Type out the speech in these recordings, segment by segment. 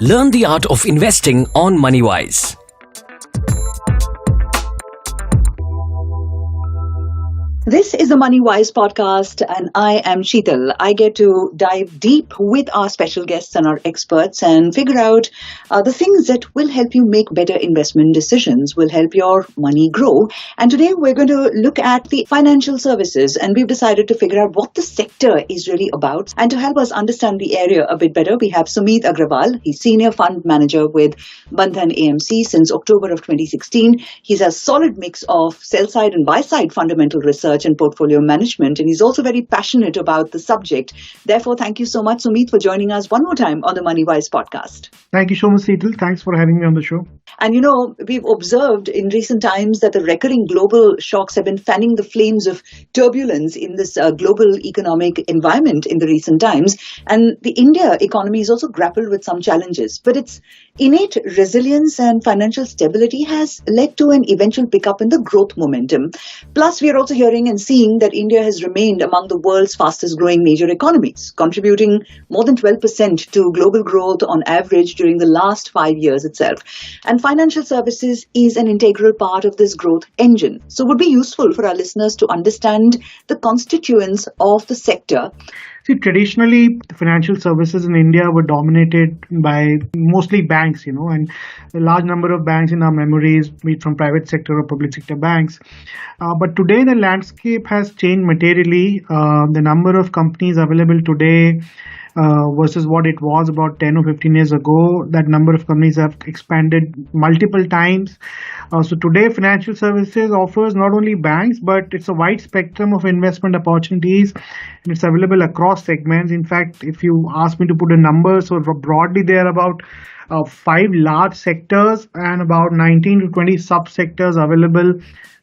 Learn the art of investing on Moneywise. This is the Moneywise podcast, and I am Sheetal. I get to dive deep with our special guests and our experts and figure out the things that will help you make better investment decisions, will help your money grow. And today we're going to look at the financial services, and we've decided to figure out what the sector is really about. And to help us understand the area a bit better, we have Sumit Agrawal. He's Senior Fund Manager with Bandhan AMC since October of 2016. He's a solid mix of sell-side and buy-side fundamental research and portfolio management, and he's also very passionate about the subject. Therefore, thank you so much, Sumit, for joining us one more time on the Moneywise podcast. Thank you so much, Seetal. Thanks for having me on the show. And we've observed in recent times that the recurring global shocks have been fanning the flames of turbulence in this global economic environment in the recent times. And the India economy has also grappled with some challenges. But its innate resilience and financial stability has led to an eventual pickup in the growth momentum. Plus, we are also hearing and seeing that India has remained among the world's fastest growing major economies, contributing more than 12% to global growth on average during the last 5 years itself. And financial services is an integral part of this growth engine. So it would be useful for our listeners to understand the constituents of the sector. See, traditionally, the financial services in India were dominated by mostly banks, and a large number of banks in our memories, be it from private sector or public sector banks. But today, the landscape has changed materially. The number of companies available today versus what it was about 10 or 15 years ago, that number of companies have expanded multiple times. So today, financial services offers not only banks, but it's a wide spectrum of investment opportunities, and it's available across segments. In fact, if you ask me to put a number, so broadly there are about 5 large sectors and about 19 to 20 sub-sectors available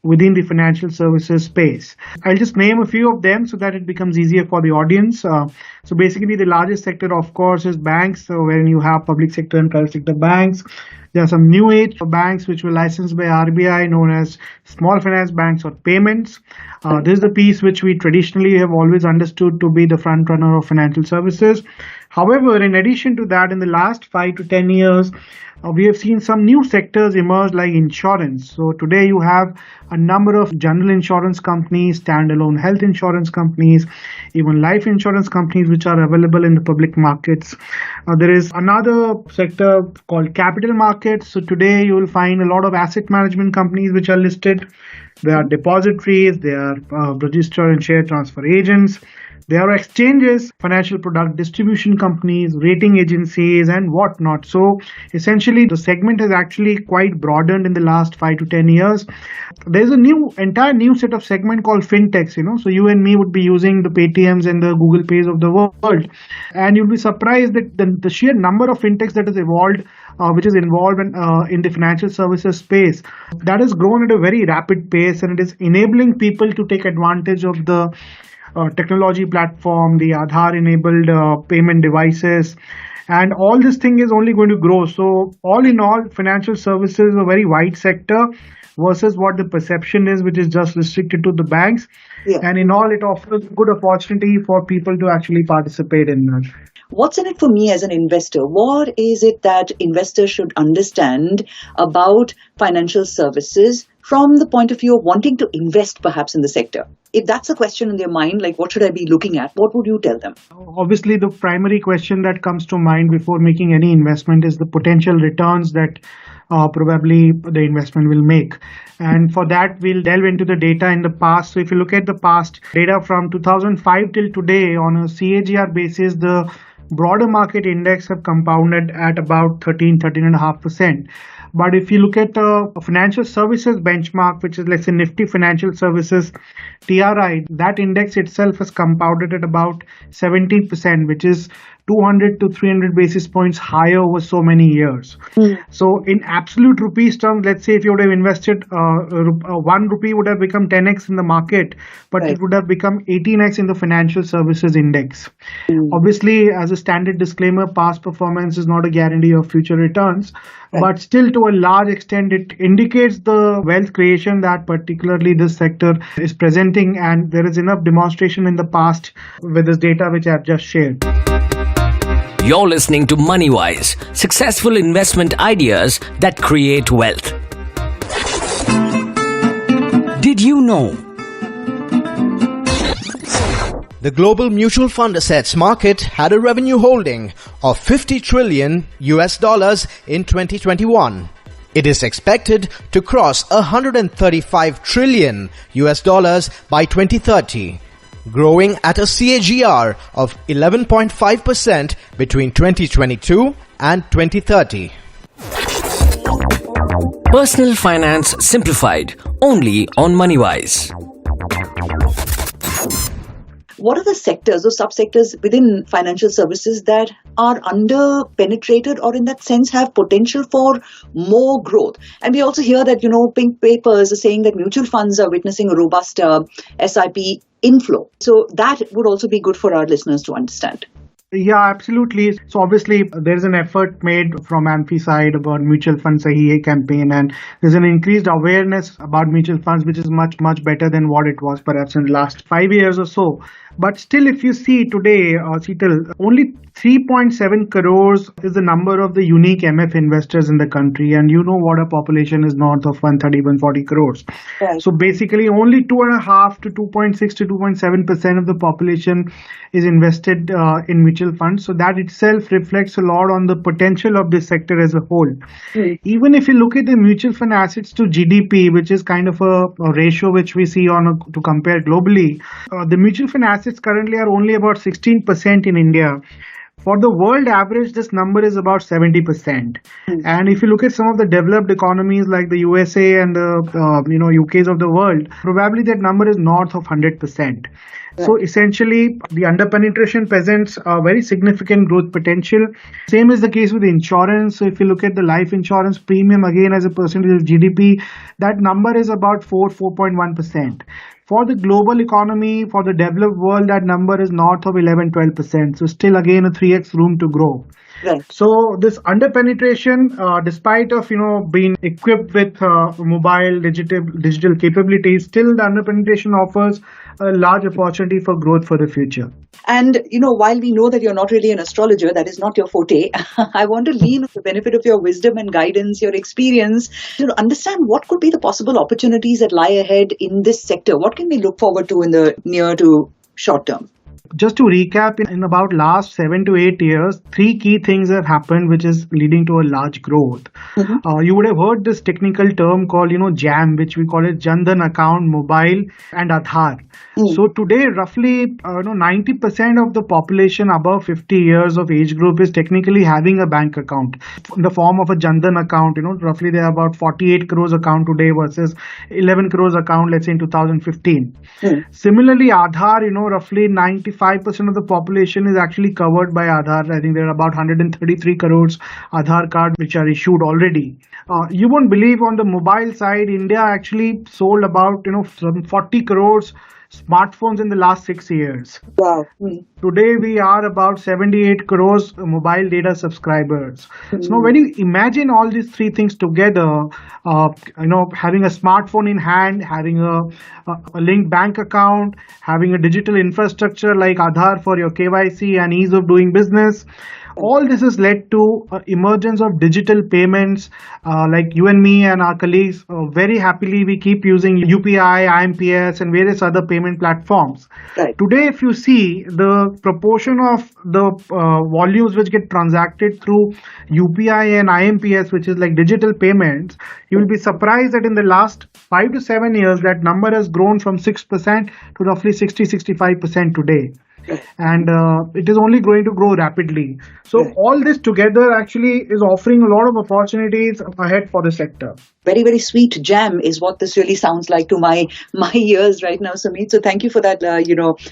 within the financial services space. I'll just name a few of them so that it becomes easier for the audience. So basically the largest sector, of course, is banks, so when you have public sector and private sector banks. There are some new age banks which were licensed by RBI, known as small finance banks or payments. This is the piece which we traditionally have always understood to be the front runner of financial services. However, in addition to that, in the last 5 to 10 years, we have seen some new sectors emerge like insurance. So today you have a number of general insurance companies, standalone health insurance companies, even life insurance companies which are available in the public markets. There is another sector called capital markets. So today you will find a lot of asset management companies which are listed. There are depositories, there are register and share transfer agents. There are exchanges, financial product distribution companies, rating agencies, and whatnot. So essentially, the segment has actually quite broadened in the last 5 to 10 years. There's a entire new set of segment called fintechs. So you and me would be using the Paytms and the Google Pays of the world, and you'll be surprised that the sheer number of fintechs that has evolved, which is involved in the financial services space, that has grown at a very rapid pace, and it is enabling people to take advantage of the technology platform, the Aadhaar-enabled payment devices, and all this thing is only going to grow. So all in all, financial services is a very wide sector versus what the perception is, which is just restricted to the banks. Yeah. And in all, it offers good opportunity for people to actually participate in that. What's in it for me as an investor? What is it that investors should understand about financial services from the point of view of wanting to invest perhaps in the sector? If that's a question in their mind, like what should I be looking at? What would you tell them? Obviously, the primary question that comes to mind before making any investment is the potential returns that probably the investment will make. And for that, we'll delve into the data in the past. So if you look at the past data from 2005 till today on a CAGR basis, the broader market index have compounded at about 13.5%. But if you look at a financial services benchmark, which is let's say Nifty Financial Services TRI, that index itself has compounded at about 17%, which is 200 to 300 basis points higher over so many years. So in absolute rupees terms, let's say if you would have invested 1 rupee would have become 10x in the market, but it would have become 18x in the financial services index. Obviously, as a standard disclaimer, past performance is not a guarantee of future returns, but still to a large extent, it indicates the wealth creation that particularly this sector is presenting, and there is enough demonstration in the past with this data which I have just shared. You're listening to Moneywise, successful investment ideas that create wealth. Did you know? The global mutual fund assets market had a revenue holding of $50 trillion in 2021. It is expected to cross $135 trillion by 2030, growing at a CAGR of 11.5% between 2022 and 2030. Personal Finance Simplified, only on Moneywise. What are the sectors or subsectors within financial services that are under-penetrated or in that sense have potential for more growth? And we also hear that, pink papers are saying that mutual funds are witnessing a robust SIP inflow. So that would also be good for our listeners to understand. Yeah, absolutely. So obviously there's an effort made from AMFI side about mutual fund Sahi Hai campaign, and there's an increased awareness about mutual funds, which is much, much better than what it was perhaps in the last 5 years or so. But still, if you see today, Sheetal, only 3.7 crores is the number of the unique MF investors in the country. And you know what, a population is north of 130, 140 crores. Right. So basically only 2.5 to 2.6 to 2.7% of the population is invested in mutual funds. So that itself reflects a lot on the potential of this sector as a whole. Mm. Even if you look at the mutual fund assets to GDP, which is kind of a ratio which we see to compare globally, the mutual fund assets currently are only about 16% in India. For the world average, this number is about 70%. And if you look at some of the developed economies like the USA and the UKs of the world, probably that number is north of 100%. So essentially, the underpenetration presents a very significant growth potential. Same is the case with insurance. So if you look at the life insurance premium, again, as a percentage of GDP, that number is about 4.1%. For the global economy, for the developed world, that number is north of 11-12%. So still, again, a 3x room to grow. Right. So this underpenetration, despite of being equipped with mobile digital capabilities, still the underpenetration offers a large opportunity for growth for the future. And, while we know that you're not really an astrologer, that is not your forte, I want to lean on the benefit of your wisdom and guidance, your experience, to understand what could be the possible opportunities that lie ahead in this sector. What can we look forward to in the near to short term? Just to recap, in about last 7 to 8 years, 3 key things have happened, which is leading to a large growth. Mm-hmm. You would have heard this technical term called, JAM, which we call it Jan Dhan account, mobile and Aadhaar. So today, roughly, 90% of the population above 50 years of age group is technically having a bank account in the form of a Jan Dhan account. Roughly there are about 48 crores account today versus 11 crores account, let's say in 2015. Similarly, Aadhaar, roughly 95% of the population is actually covered by Aadhaar. I think there are about 133 crores Aadhaar cards which are issued already. You won't believe, on the mobile side, India actually sold about some 40 crores smartphones in the last 6 years. Wow. Today we are about 78 crores mobile data subscribers. So now when you imagine all these 3 things together, having a smartphone in hand, having a linked bank account, having a digital infrastructure like Aadhaar for your KYC and ease of doing business, all this has led to emergence of digital payments. Like you and me and our colleagues, very happily we keep using UPI, IMPS and various other payment platforms. Right. Today, if you see the proportion of the volumes which get transacted through UPI and IMPS, which is like digital payments, you will be surprised that in the last 5 to 7 years, that number has grown from 6% to roughly 60-65% today. And it is only going to grow rapidly. So all this together actually is offering a lot of opportunities ahead for the sector. Very, very sweet jam is what this really sounds like to my ears right now, Sumit. So thank you for that,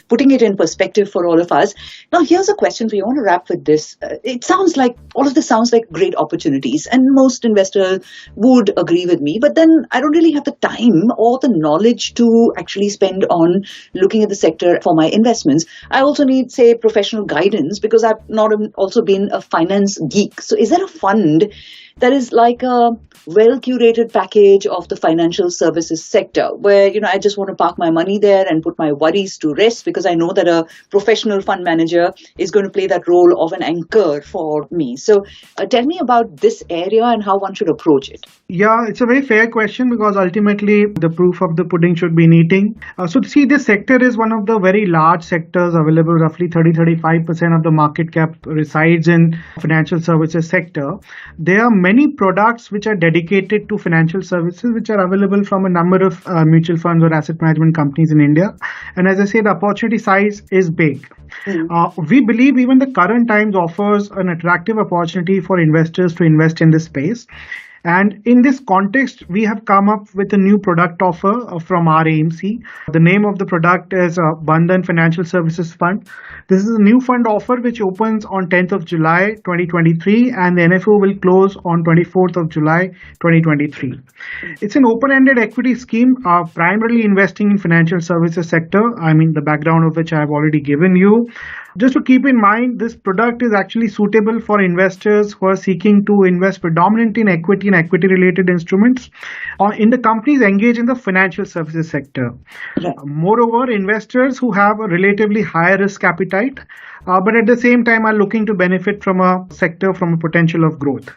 putting it in perspective for all of us. Now, here's a question for you. I want to wrap with this. It sounds like, all of this sounds like great opportunities, and most investors would agree with me. But then I don't really have the time or the knowledge to actually spend on looking at the sector for my investments. I also need, say, professional guidance because I've not also been a finance geek. So is there a fund that is like a well-curated package of the financial services sector where, I just want to park my money there and put my worries to rest because I know that a professional fund manager is going to play that role of an anchor for me. So tell me about this area and how one should approach it. Yeah, it's a very fair question because ultimately the proof of the pudding should be in eating. So see, this sector is one of the very large sectors available. Roughly 30-35% of the market cap resides in financial services sector. There are many products which are dedicated to financial services which are available from a number of mutual funds or asset management companies in India. And as I say, the opportunity size is big. We believe even the current times offers an attractive opportunity for investors to invest in this space. And in this context, we have come up with a new product offer from our AMC. The name of the product is Bandhan Financial Services Fund. This is a new fund offer which opens on 10th of July 2023 and the NFO will close on 24th of July 2023. It's an open-ended equity scheme primarily investing in financial services sector. I mean, the background of which I have already given you. Just to keep in mind, this product is actually suitable for investors who are seeking to invest predominantly in equity and equity-related instruments or in the companies engaged in the financial services sector. Right. Moreover, investors who have a relatively higher risk appetite, but at the same time are looking to benefit from a sector from a potential of growth.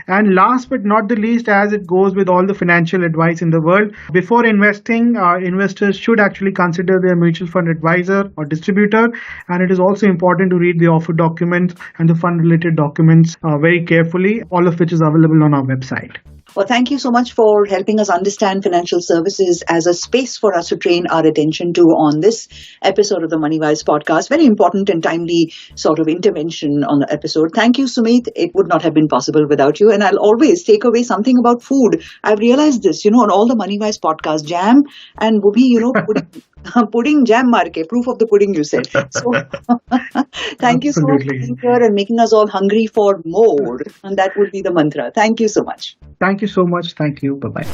And last but not the least, as it goes with all the financial advice in the world, before investing, investors should actually consider their mutual fund advisor or distributor. And it is also important to read the offer documents and the fund related documents very carefully, all of which is available on our website. Well, thank you so much for helping us understand financial services as a space for us to train our attention to on this episode of the Moneywise podcast. Very important and timely sort of intervention on the episode. Thank you, Sumit. It would not have been possible without you. And I'll always take away something about food. I've realized this, on all the Moneywise podcasts, jam and wubhi, pudding jam marke, proof of the pudding, you said. So thank you so much for being here and making us all hungry for more. And that would be the mantra. Thank you so much. Thank you so much. Thank you. Bye-bye.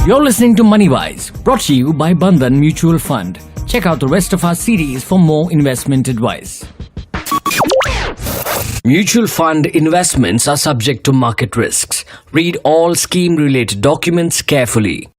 You're listening to Moneywise, brought to you by Bandhan Mutual Fund. Check out the rest of our series for more investment advice. Mutual fund investments are subject to market risks. Read all scheme-related documents carefully.